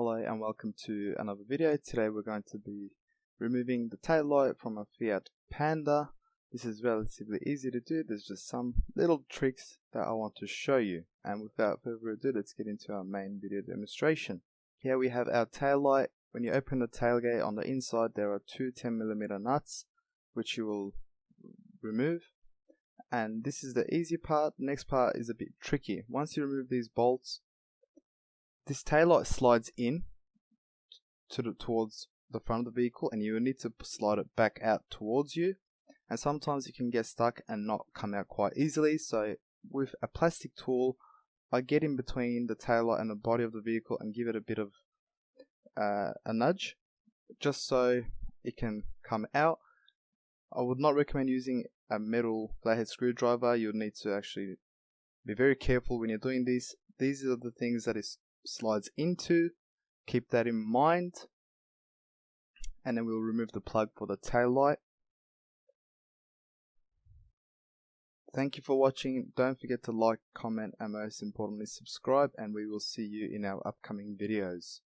Hello and welcome to another video. Today we're going to be removing the tail light from a Fiat Panda. This is relatively easy to do. There's just some little tricks that I want to show you. And without further ado, let's get into our main video demonstration. Here we have our tail light. When you open the tailgate, on the inside there are two 10mm nuts which you will remove. And this is the easy part. The next part is a bit tricky. Once you remove these bolts, this taillight slides in towards the front of the vehicle, and you will need to slide it back out towards you. And sometimes it can get stuck and not come out quite easily. So with a plastic tool, I get in between the taillight and the body of the vehicle and give it a bit of a nudge, just so it can come out. I would not recommend using a metal flathead screwdriver. You'll need to actually be very careful when you're doing this. These are the things that it slides into. Keep that in mind. And then we'll remove the plug for the tail light. Thank you for watching. Don't forget to like, comment, and most importantly subscribe, and we will see you in our upcoming videos.